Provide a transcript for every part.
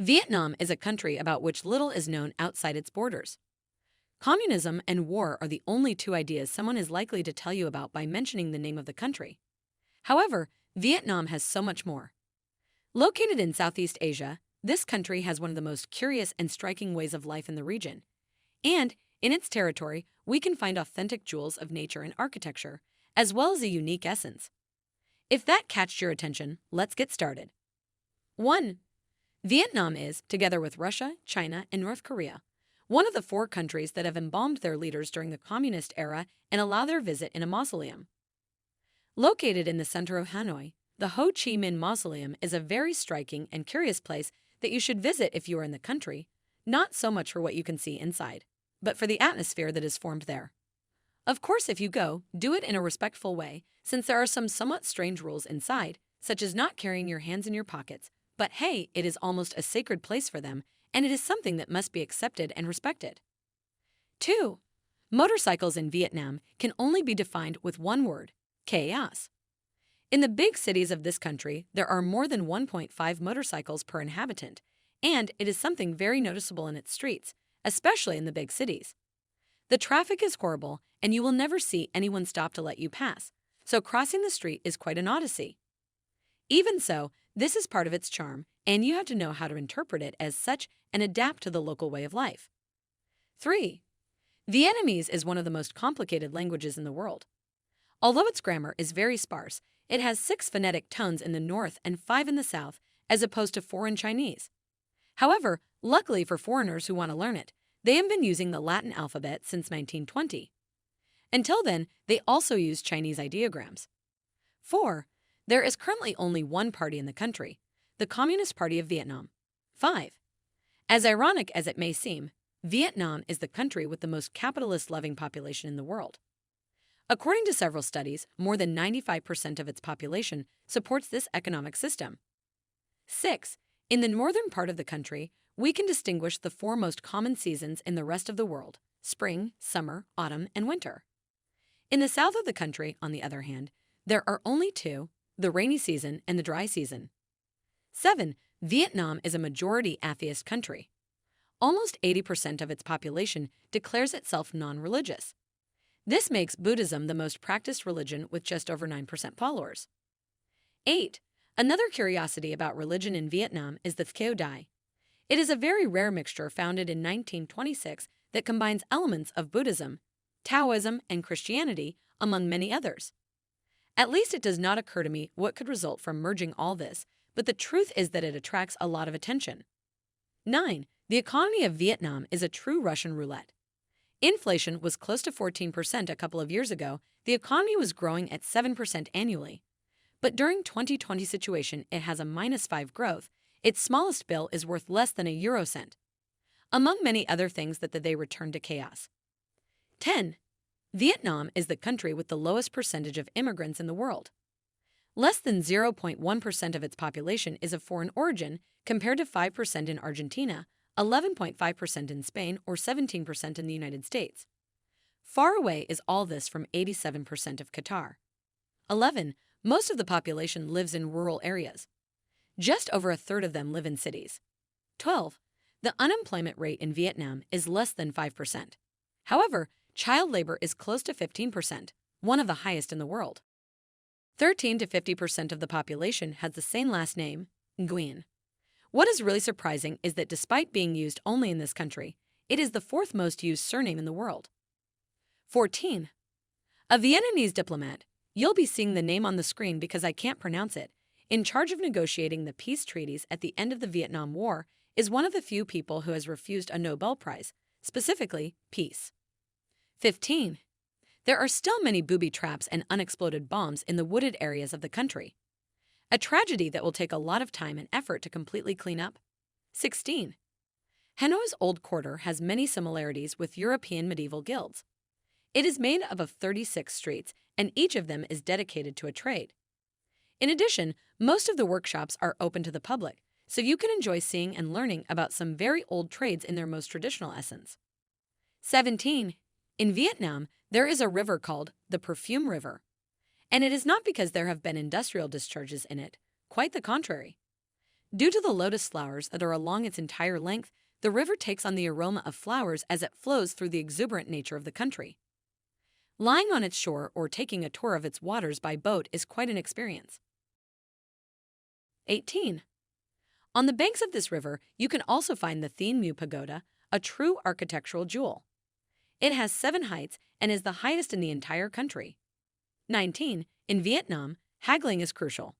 Vietnam is a country about which little is known outside its borders. Communism and war are the only two ideas someone is likely to tell you about by mentioning the name of the country. However, Vietnam has so much more. Located in Southeast Asia, this country has one of the most curious and striking ways of life in the region. And, in its territory, we can find authentic jewels of nature and architecture, as well as a unique essence. If that catched your attention, let's get started. 1. Vietnam is, together with Russia, China, and North Korea, one of the 4 countries that have embalmed their leaders during the communist era and allow their visit in a mausoleum. Located in the center of Hanoi, the Ho Chi Minh Mausoleum is a very striking and curious place that you should visit if you are in the country, not so much for what you can see inside, but for the atmosphere that is formed there. Of course, if you go, do it in a respectful way, since there are some somewhat strange rules inside, such as not carrying your hands in your pockets, but hey, it is almost a sacred place for them, and it is something that must be accepted and respected. 2. Motorcycles in Vietnam can only be defined with one word: chaos. In the big cities of this country, there are more than 1.5 motorcycles per inhabitant, and it is something very noticeable in its streets, especially in the big cities. The traffic is horrible, and you will never see anyone stop to let you pass, so crossing the street is quite an odyssey. Even so, this is part of its charm, and you have to know how to interpret it as such and adapt to the local way of life. 3. Vietnamese is one of the most complicated languages in the world. Although its grammar is very sparse, it has 6 phonetic tones in the north and 5 in the south, as opposed to 4 in Chinese. However, luckily for foreigners who want to learn it, they have been using the Latin alphabet since 1920. Until then, they also use Chinese ideograms. 4. There is currently only one party in the country, the Communist Party of Vietnam. 5. As ironic as it may seem, Vietnam is the country with the most capitalist-loving population in the world. According to several studies, more than 95% of its population supports this economic system. 6. In the northern part of the country, we can distinguish the 4 most common seasons in the rest of the world: spring, summer, autumn, and winter. In the south of the country, on the other hand, there are only 2, the rainy season and the dry season. 7. Vietnam is a majority atheist country. Almost 80% of its population declares itself non-religious. This makes Buddhism the most practiced religion with just over 9% followers. 8. Another curiosity about religion in Vietnam is the Theo Dai. It is a very rare mixture founded in 1926 that combines elements of Buddhism, Taoism, and Christianity, among many others. At least it does not occur to me what could result from merging all this, but the truth is that it attracts a lot of attention. 9. The economy of Vietnam is a true Russian roulette. Inflation was close to 14% a couple of years ago. The economy was growing at 7% annually. But during 2020 situation, it has a -5 growth. Its smallest bill is worth less than a euro cent. Among many other things that they return to chaos. 10. Vietnam is the country with the lowest percentage of immigrants in the world. Less than 0.1% of its population is of foreign origin, compared to 5% in Argentina, 11.5% in Spain, or 17% in the United States. Far away is all this from 87% of Qatar. 11. Most of the population lives in rural areas. Just over a third of them live in cities. 12. The unemployment rate in Vietnam is less than 5%. However, child labor is close to 15%, one of the highest in the world. 13 to 50% of the population has the same last name, Nguyen. What is really surprising is that despite being used only in this country, it is the 4th most used surname in the world. 14. A Vietnamese diplomat, you'll be seeing the name on the screen because I can't pronounce it, in charge of negotiating the peace treaties at the end of the Vietnam War, is one of the few people who has refused a Nobel Prize, specifically peace. 15. There are still many booby traps and unexploded bombs in the wooded areas of the country. A tragedy that will take a lot of time and effort to completely clean up. 16. Hanoi's Old Quarter has many similarities with European medieval guilds. It is made up of 36 streets, and each of them is dedicated to a trade. In addition, most of the workshops are open to the public, so you can enjoy seeing and learning about some very old trades in their most traditional essence. 17. In Vietnam, there is a river called the Perfume River. And it is not because there have been industrial discharges in it, quite the contrary. Due to the lotus flowers that are along its entire length, the river takes on the aroma of flowers as it flows through the exuberant nature of the country. Lying on its shore or taking a tour of its waters by boat is quite an experience. 18. On the banks of this river, you can also find the Thien Mu Pagoda, a true architectural jewel. It has 7 heights and is the highest in the entire country. 19. In Vietnam, haggling is crucial.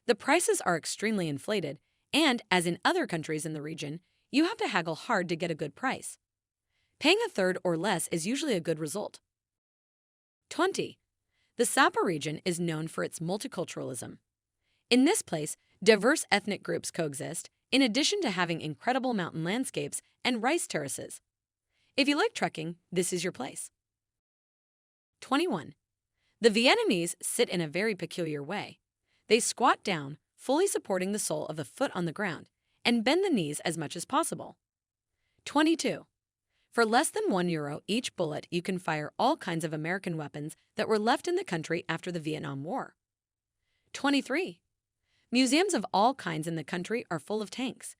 The prices are extremely inflated, and, as in other countries in the region, you have to haggle hard to get a good price. Paying a third or less is usually a good result. 20. The Sapa region is known for its multiculturalism. In this place, diverse ethnic groups coexist, in addition to having incredible mountain landscapes and rice terraces. If you like trekking, this is your place. 21. The Vietnamese sit in a very peculiar way. They squat down, fully supporting the sole of the foot on the ground, and bend the knees as much as possible. 22. For less than €1 each bullet, you can fire all kinds of American weapons that were left in the country after the Vietnam War. 23. Museums of all kinds in the country are full of tanks.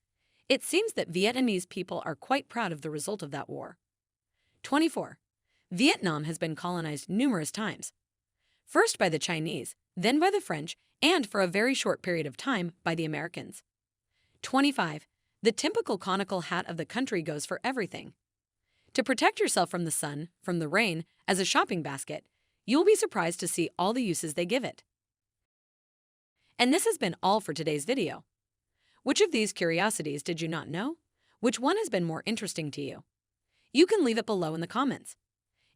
It seems that Vietnamese people are quite proud of the result of that war. 24. Vietnam has been colonized numerous times. First by the Chinese, then by the French, and for a very short period of time by the Americans. 25. The typical conical hat of the country goes for everything. To protect yourself from the sun, from the rain, as a shopping basket, you'll be surprised to see all the uses they give it. And this has been all for today's video. Which of these curiosities did you not know? Which one has been more interesting to you? You can leave it below in the comments.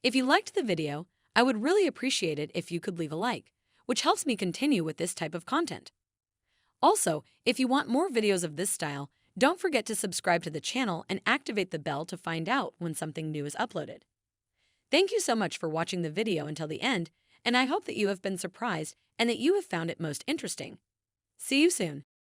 If you liked the video, I would really appreciate it if you could leave a like, which helps me continue with this type of content. Also, if you want more videos of this style, don't forget to subscribe to the channel and activate the bell to find out when something new is uploaded. Thank you so much for watching the video until the end, and I hope that you have been surprised and that you have found it most interesting. See you soon.